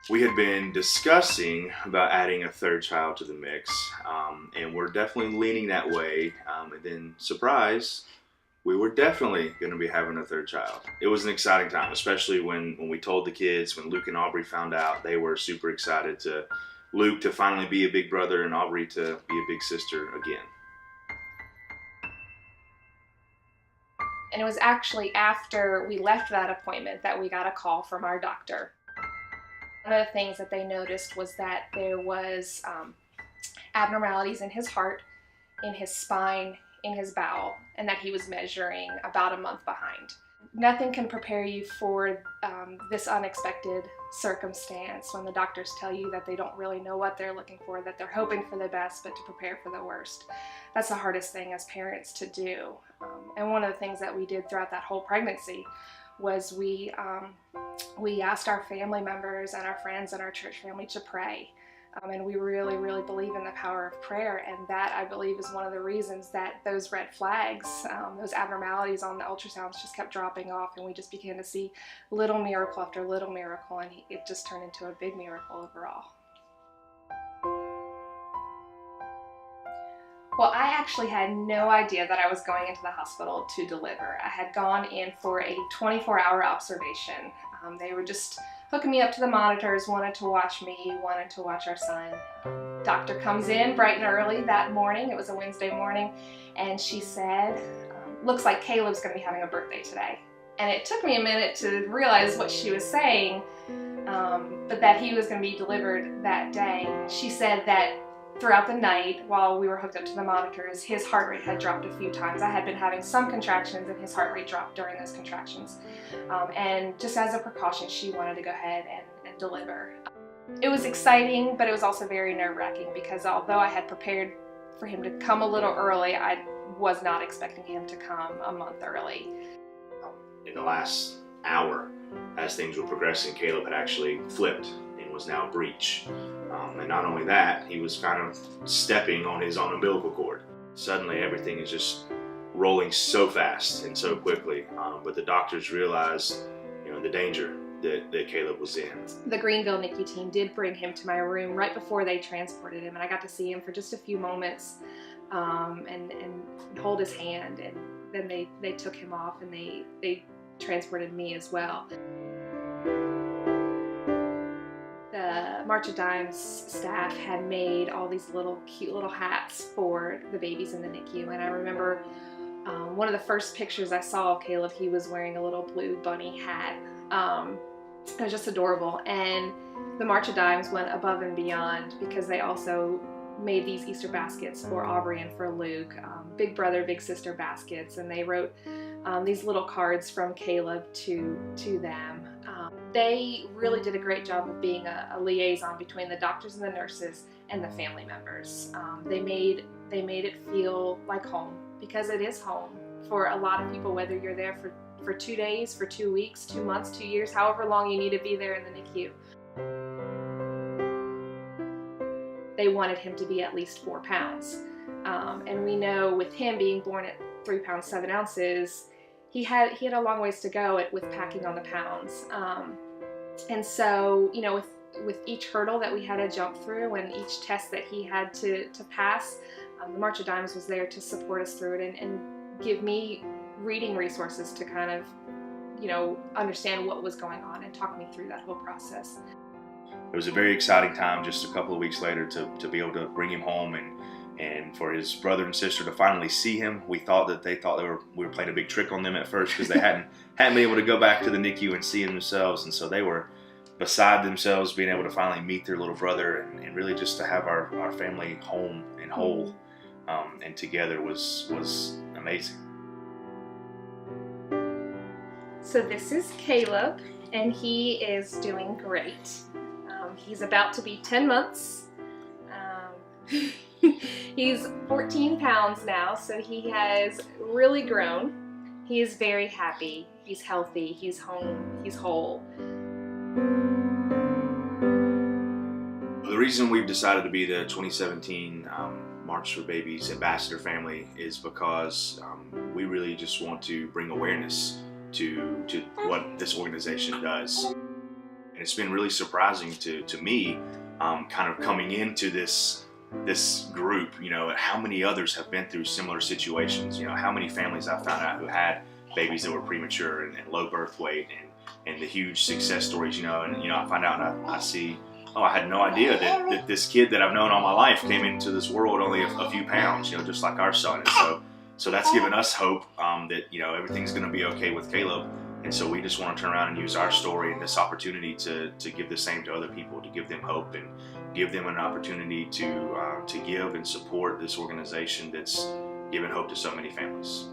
We had been discussing about adding a third child to the mix, and we're definitely leaning that way. And then, surprise, we were definitely going to be having a third child. It was an exciting time, especially when we told the kids, when Luke and Aubrey found out. They were super excited to Luke to finally be a big brother and Aubrey to be a big sister again. And it was actually after we left that appointment that we got a call from our doctor. One of the things that they noticed was that there was abnormalities in his heart, in his spine, in his bowel, and that he was measuring about a month behind. Nothing can prepare you for this unexpected circumstance when the doctors tell you that they don't really know what they're looking for, that they're hoping for the best, but to prepare for the worst. That's the hardest thing as parents to do. And one of the things that we did throughout that whole pregnancy was we asked our family members and our friends and our church family to pray. And we really, really believe in the power of prayer, and that, I believe, is one of the reasons that those red flags, those abnormalities on the ultrasounds just kept dropping off, and we just began to see little miracle after little miracle, and it just turned into a big miracle overall. Well, I actually had no idea that I was going into the hospital to deliver. I had gone in for a 24-hour observation. They were just hooking me up to the monitors, wanted to watch me, wanted to watch our son. Doctor comes in bright and early that morning. It was a Wednesday morning, and she said, looks like Caleb's going to be having a birthday today. And it took me a minute to realize what she was saying, but that he was going to be delivered that day. She said that throughout the night, while we were hooked up to the monitors, his heart rate had dropped a few times. I had been having some contractions, and his heart rate dropped during those contractions. And just as a precaution, she wanted to go ahead and deliver. It was exciting, but it was also very nerve-wracking, because although I had prepared for him to come a little early, I was not expecting him to come a month early. In the last hour, as things were progressing, Caleb had actually flipped and was now breech. And not only that, he was kind of stepping on his own umbilical cord. Suddenly everything is just rolling so fast and so quickly. But the doctors realized, the danger that Caleb was in. The Greenville NICU team did bring him to my room right before they transported him, and I got to see him for just a few moments and hold his hand, and then they took him off, and they transported me as well. The March of Dimes staff had made all these cute little hats for the babies in the NICU, and I remember one of the first pictures I saw of Caleb, he was wearing a little blue bunny hat. It was just adorable, and the March of Dimes went above and beyond, because they also made these Easter baskets for Aubrey and for Luke, big brother, big sister baskets, and they wrote these little cards from Caleb to them. They really did a great job of being a liaison between the doctors and the nurses and the family members. They made it feel like home, because it is home for a lot of people, whether you're there for 2 days, for 2 weeks, 2 months, 2 years, however long you need to be there in the NICU. They wanted him to be at least 4 pounds. And we know with him being born at 3 pounds 7 ounces, he had a long ways to go with packing on the pounds. And so, with each hurdle that we had to jump through and each test that he had to pass, the March of Dimes was there to support us through it and give me reading resources to kind of, understand what was going on and talk me through that whole process. It was a very exciting time just a couple of weeks later to be able to bring him home and for his brother and sister to finally see him. We thought we were playing a big trick on them at first, because they hadn't been able to go back to the NICU and see him themselves, and so they were beside themselves being able to finally meet their little brother and really just to have our family home and whole and together was amazing. So this is Caleb, and he is doing great. He's about to be 10 months. He's 14 pounds now, so he has really grown. He is very happy. He's healthy. He's home. He's whole. The reason we've decided to be the 2017 March for Babies ambassador family is because we really just want to bring awareness to what this organization does. And it's been really surprising to me, kind of coming into this group, how many others have been through similar situations. How many families I found out who had babies that were premature and low birth weight, and the huge success stories. And I find out and I see, oh, I had no idea that this kid that I've known all my life came into this world only a few pounds, just like our son. And so that's given us hope that everything's going to be okay with Caleb. And so we just want to turn around and use our story and this opportunity to give the same to other people, to give them hope and give them an opportunity to give and support this organization that's given hope to so many families.